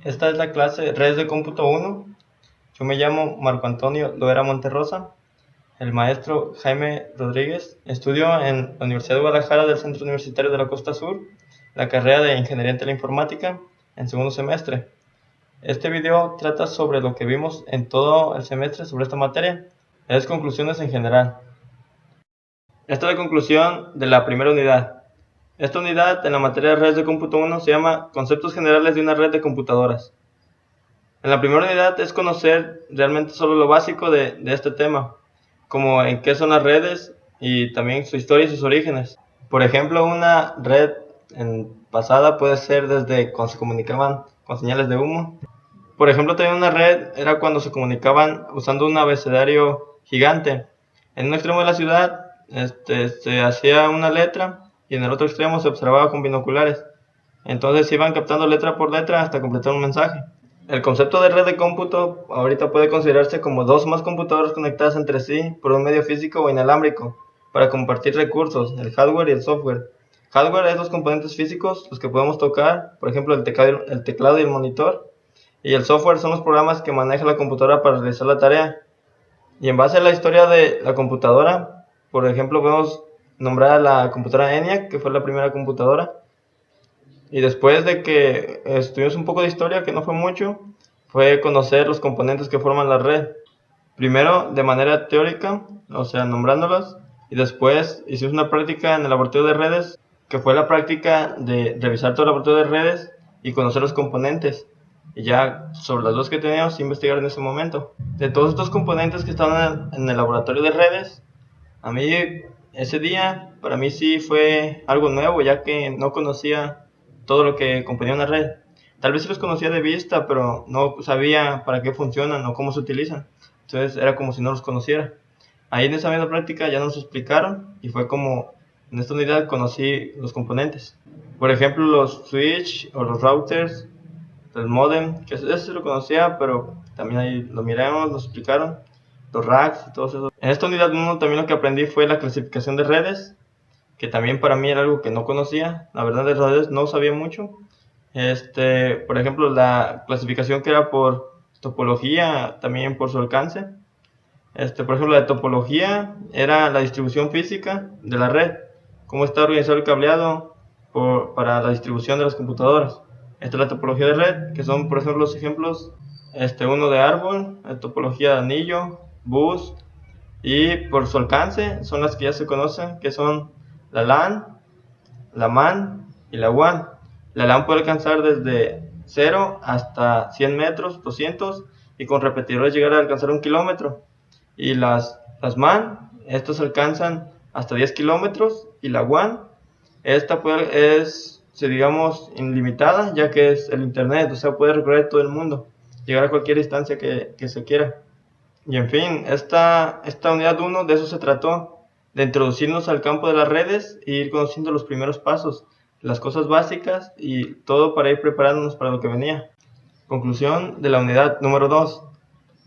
Esta es la clase Redes de Cómputo 1. Yo me llamo Marco Antonio Loera Monterrosa. El maestro Jaime Rodríguez estudió en la Universidad de Guadalajara del Centro Universitario de la Costa Sur la carrera de Ingeniería en Teleinformática en segundo semestre. Este video trata sobre lo que vimos en todo el semestre sobre esta materia, es conclusiones en general. Esta es la conclusión de la primera unidad. Esta unidad en la materia de redes de cómputo 1 se llama Conceptos generales de una red de computadoras. En la primera unidad es conocer realmente solo lo básico de este tema, como en qué son las redes y también su historia y sus orígenes. Por ejemplo, una red pasada puede ser desde cuando se comunicaban con señales de humo. Por ejemplo, también una red era cuando se comunicaban usando un abecedario gigante. En un extremo de la ciudad se hacía una letra y en el otro extremo se observaba con binoculares. Entonces se iban captando letra por letra hasta completar un mensaje. El concepto de red de cómputo ahorita puede considerarse como dos o más computadoras conectadas entre sí por un medio físico o inalámbrico para compartir recursos, el hardware y el software. Hardware es los componentes físicos, los que podemos tocar, por ejemplo el teclado y el monitor. Y el software son los programas que maneja la computadora para realizar la tarea. Y en base a la historia de la computadora, por ejemplo, podemos nombrar a la computadora ENIAC, que fue la primera computadora. Y después de que estudiamos un poco de historia, que no fue mucho, fue conocer los componentes que forman la red. Primero de manera teórica, o sea, nombrándolas, y después hicimos una práctica en el laboratorio de redes, que fue la práctica de revisar todo el laboratorio de redes y conocer los componentes. Y ya sobre las dos que teníamos, investigar en ese momento. De todos estos componentes que estaban en el laboratorio de redes, a mí ese día, para mí sí fue algo nuevo, ya que no conocía todo lo que componía una red. Tal vez sí los conocía de vista, pero no sabía para qué funcionan o cómo se utilizan. Entonces era como si no los conociera. Ahí en esa misma práctica ya nos explicaron y fue como en esta unidad conocí los componentes. Por ejemplo, los switch o los routers, el modem, que ese sí lo conocía, pero también ahí lo miramos, nos explicaron, los racks y todo eso. En esta unidad 1 también lo que aprendí fue la clasificación de redes, que también para mí era algo que no conocía. La verdad de redes no sabía mucho. Por ejemplo, la clasificación que era por topología, también por su alcance. Por ejemplo, la de topología era la distribución física de la red, cómo está organizado el cableado para la distribución de las computadoras. Esta es la topología de red, que son, por ejemplo, los ejemplos, uno de árbol, la topología de anillo, bus, y por su alcance son las que ya se conocen, que son la LAN, la MAN y la WAN. La LAN puede alcanzar desde 0 hasta 100 metros, 200, y con repetidores llegar a alcanzar 1 kilómetro. Y las MAN, estas alcanzan hasta 10 kilómetros, y la WAN, esta es, digamos, ilimitada, ya que es el internet, o sea, puede recorrer todo el mundo, llegar a cualquier distancia que se quiera. Y en fin, esta unidad 1 de eso se trató, de introducirnos al campo de las redes e ir conociendo los primeros pasos, las cosas básicas y todo para ir preparándonos para lo que venía. Conclusión de la unidad número 2.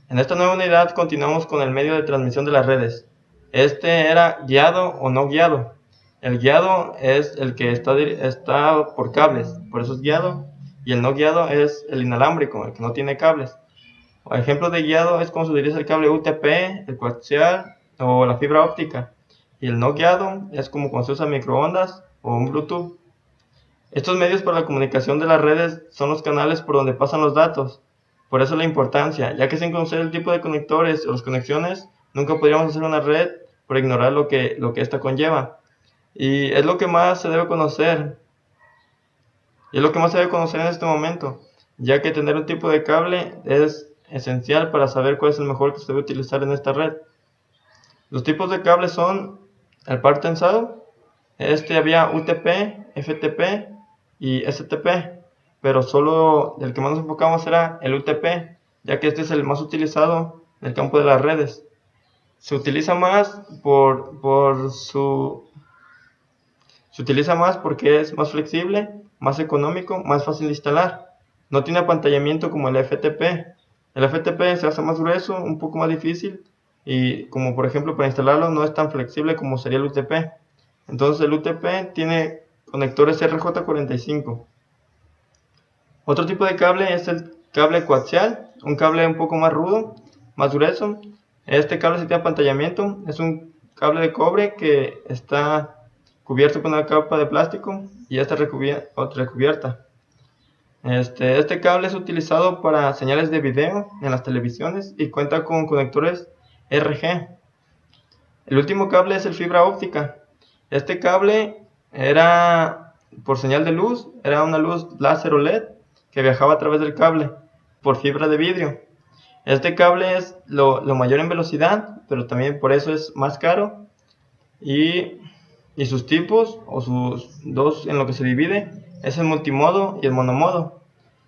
En esta nueva unidad continuamos con el medio de transmisión de las redes. Era guiado o no guiado. El guiado es el que está por cables, por eso es guiado, y el no guiado es el inalámbrico, el que no tiene cables. Por ejemplo de guiado es como se utiliza el cable UTP, el coaxial o la fibra óptica. Y el no guiado es como cuando se usa microondas o un Bluetooth. Estos medios para la comunicación de las redes son los canales por donde pasan los datos. Por eso la importancia, ya que sin conocer el tipo de conectores o las conexiones, nunca podríamos hacer una red por ignorar lo que esta conlleva. Y es lo que más se debe conocer. Y es lo que más se debe conocer en este momento, ya que tener un tipo de cable es esencial para saber cuál es el mejor que se debe utilizar en esta red. Los tipos de cables son el par tensado. Había UTP, FTP y STP, pero solo el que más nos enfocamos era el UTP, ya que este es el más utilizado en el campo de las redes. Se utiliza más se utiliza más porque es más flexible, más económico, más fácil de instalar. No tiene apantallamiento como el FTP. El FTP se hace más grueso, un poco más difícil, y como por ejemplo para instalarlo no es tan flexible como sería el UTP. Entonces el UTP tiene conectores RJ45. Otro tipo de cable es el cable coaxial, un cable un poco más rudo, más grueso. Este cable se tiene apantallamiento, es un cable de cobre que está cubierto con una capa de plástico y esta recubierta. Este cable es utilizado para señales de video en las televisiones y cuenta con conectores RG. El último cable es el fibra óptica. Este cable era por señal de luz, era una luz láser o LED que viajaba a través del cable por fibra de vidrio. Este cable es lo mayor en velocidad, pero también por eso es más caro. Y sus tipos, o sus dos en lo que se divide, es el multimodo y el monomodo.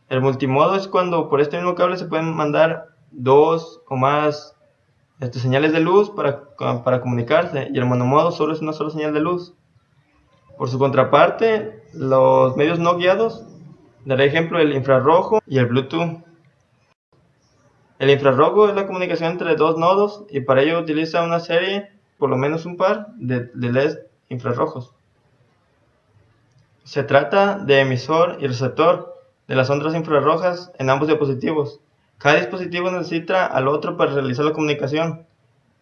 El multimodo es cuando por este mismo cable se pueden mandar dos o más señales de luz para comunicarse, y el monomodo solo es una sola señal de luz. Por su contraparte, los medios no guiados, daré ejemplo el infrarrojo y el Bluetooth. El infrarrojo es la comunicación entre dos nodos y para ello utiliza una serie, por lo menos un par, de LEDs infrarrojos. Se trata de emisor y receptor de las ondas infrarrojas en ambos dispositivos. Cada dispositivo necesita al otro para realizar la comunicación.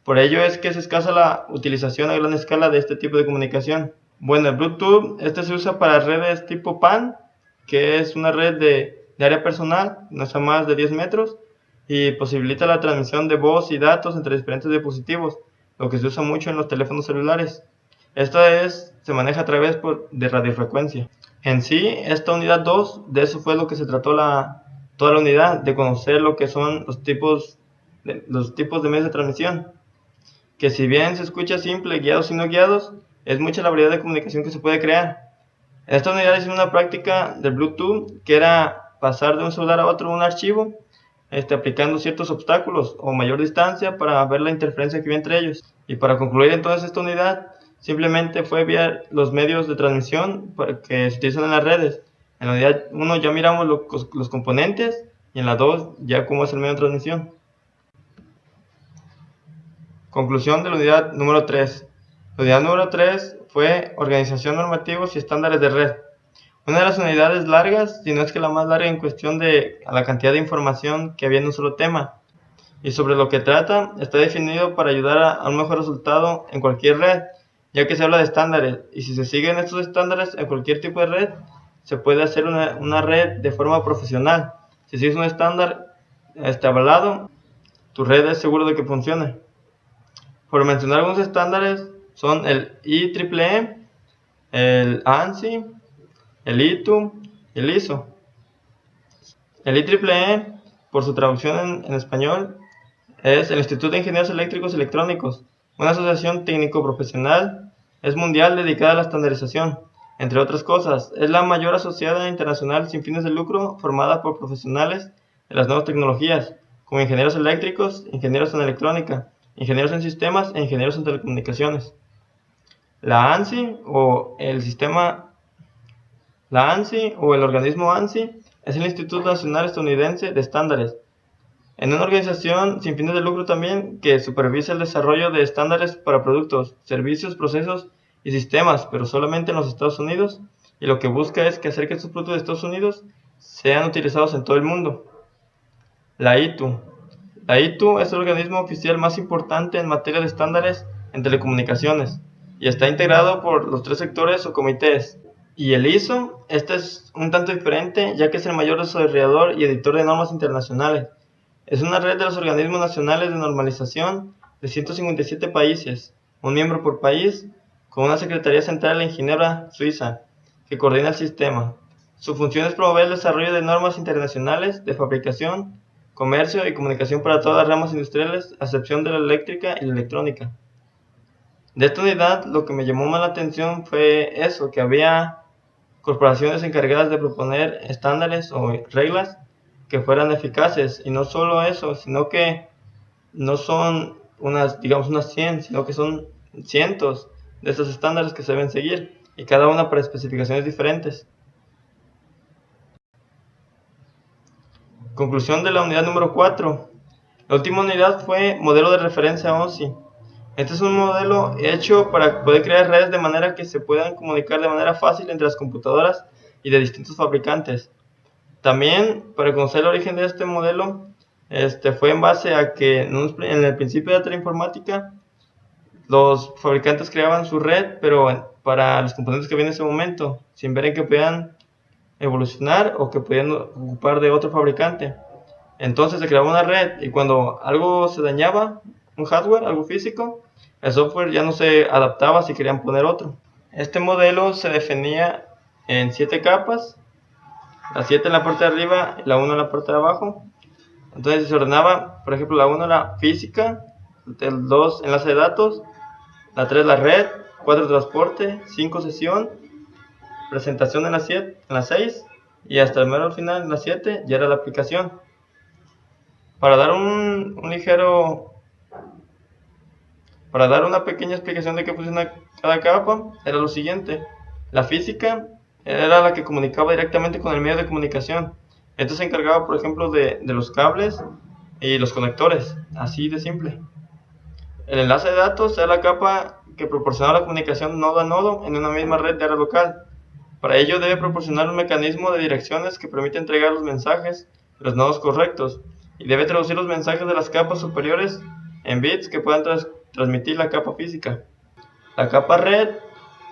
Por ello es que es escasa la utilización a gran escala de este tipo de comunicación. Bueno, el Bluetooth, se usa para redes tipo PAN, que es una red de área personal, no es a más de 10 metros, y posibilita la transmisión de voz y datos entre diferentes dispositivos, lo que se usa mucho en los teléfonos celulares. Se maneja a través de radiofrecuencia. En sí, esta unidad 2, de eso fue lo que se trató toda la unidad, de conocer lo que son los tipos de medios de transmisión. Que si bien se escucha simple, guiados y no guiados, es mucha la variedad de comunicación que se puede crear. En esta unidad hicimos una práctica del Bluetooth, que era pasar de un celular a otro un archivo, aplicando ciertos obstáculos o mayor distancia para ver la interferencia que había entre ellos. Y para concluir entonces esta unidad, simplemente fue ver los medios de transmisión que se utilizan en las redes. En la unidad 1 ya miramos los componentes, y en la 2 ya cómo es el medio de transmisión. Conclusión de la unidad número 3. La unidad número 3 fue Organización, Normativos y Estándares de Red. Una de las unidades largas, si no es que la más larga en cuestión de la cantidad de información que había en un solo tema. Y sobre lo que trata, está definido para ayudar a un mejor resultado en cualquier red, ya que se habla de estándares, y si se siguen estos estándares en cualquier tipo de red, se puede hacer una red de forma profesional. Si sigues un estándar avalado, tu red es seguro de que funcione. Por mencionar algunos estándares, son el IEEE, el ANSI, el ITU y el ISO. El IEEE, por su traducción en español, es el Instituto de Ingenieros Eléctricos y Electrónicos, una asociación técnico-profesional, es mundial dedicada a la estandarización. Entre otras cosas, es la mayor asociación internacional sin fines de lucro formada por profesionales de las nuevas tecnologías, como ingenieros eléctricos, ingenieros en electrónica, ingenieros en sistemas e ingenieros en telecomunicaciones. La ANSI o el organismo ANSI es el Instituto Nacional Estadounidense de Estándares, en una organización sin fines de lucro también que supervisa el desarrollo de estándares para productos, servicios, procesos y sistemas, pero solamente en los Estados Unidos, y lo que busca es que hacer que estos productos de Estados Unidos sean utilizados en todo el mundo. La ITU. La ITU es el organismo oficial más importante en materia de estándares en telecomunicaciones y está integrado por los 3 sectores o comités. Y el ISO, es un tanto diferente, ya que es el mayor desarrollador y editor de normas internacionales. Es una red de los organismos nacionales de normalización de 157 países, un miembro por país, con una Secretaría Central en Ginebra, Suiza, que coordina el sistema. Su función es promover el desarrollo de normas internacionales de fabricación, comercio y comunicación para todas las ramas industriales, a excepción de la eléctrica y la electrónica. De esta unidad, lo que me llamó más la atención fue eso, que había corporaciones encargadas de proponer estándares o reglas que fueran eficaces, y no solo eso, sino que no son unas 100, sino que son cientos de estos estándares que se deben seguir, y cada una para especificaciones diferentes. Conclusión de la unidad número 4. La última unidad fue modelo de referencia OSI. Este es un modelo hecho para poder crear redes de manera que se puedan comunicar de manera fácil entre las computadoras y de distintos fabricantes. También, para conocer el origen de este modelo, fue en base a que en el principio de la teleinformática, los fabricantes creaban su red, pero para los componentes que había en ese momento, sin ver en que podían evolucionar o que podían ocupar de otro fabricante. Entonces se creaba una red y cuando algo se dañaba, un hardware, algo físico, el software ya no se adaptaba si querían poner otro. Este modelo se definía en 7 capas, la 7 en la parte de arriba y la 1 en la parte de abajo. Entonces se ordenaba, por ejemplo, la 1 era física, el 2 enlace de datos, la 3 la red, 4 transporte, 5 sesión, presentación en la 6 y hasta el mero final en la 7 ya era la aplicación. Para dar una pequeña explicación de qué funciona cada capa, era lo siguiente. La física era la que comunicaba directamente con el medio de comunicación. Esto se encargaba, por ejemplo, de los cables y los conectores, así de simple. El enlace de datos era la capa que proporcionaba la comunicación nodo a nodo en una misma red de área local. Para ello debe proporcionar un mecanismo de direcciones que permite entregar los mensajes de los nodos correctos y debe traducir los mensajes de las capas superiores en bits que puedan transmitir la capa física. La capa red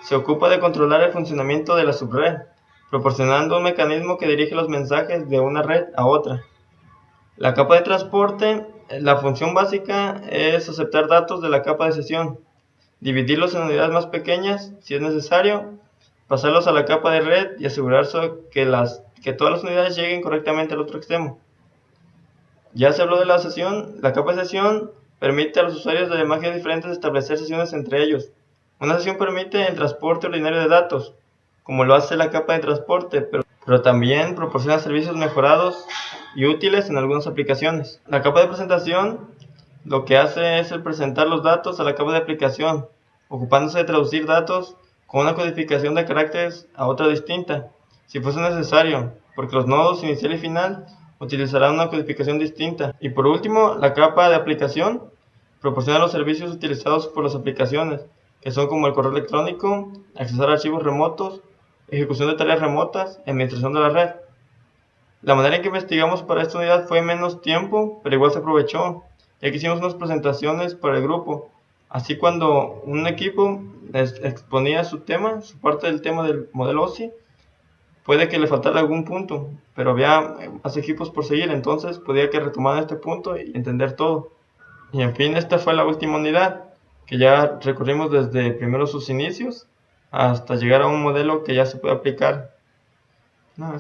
se ocupa de controlar el funcionamiento de la subred, proporcionando un mecanismo que dirige los mensajes de una red a otra. La capa de transporte, la función básica es aceptar datos de la capa de sesión, dividirlos en unidades más pequeñas si es necesario, pasarlos a la capa de red y asegurarse que todas las unidades lleguen correctamente al otro extremo. Ya se habló de la sesión. La capa de sesión permite a los usuarios de máquinas diferentes establecer sesiones entre ellos. Una sesión permite el transporte ordinario de datos, como lo hace la capa de transporte, pero también proporciona servicios mejorados y útiles en algunas aplicaciones. La capa de presentación lo que hace es el presentar los datos a la capa de aplicación, ocupándose de traducir datos con una codificación de caracteres a otra distinta, si fuese necesario, porque los nodos inicial y final utilizarán una codificación distinta. Y por último, la capa de aplicación proporciona los servicios utilizados por las aplicaciones, que son como el correo electrónico, accesar a archivos remotos, ejecución de tareas remotas, administración de la red. La manera en que investigamos para esta unidad fue menos tiempo, pero igual se aprovechó, ya que hicimos unas presentaciones para el grupo. Así cuando un equipo les exponía su tema, su parte del tema del modelo OSI, puede que le faltara algún punto, pero había más equipos por seguir, entonces podía que retomaran este punto y entender todo. Y en fin, esta fue la última unidad, que ya recorrimos desde primero sus inicios hasta llegar a un modelo que ya se puede aplicar. No,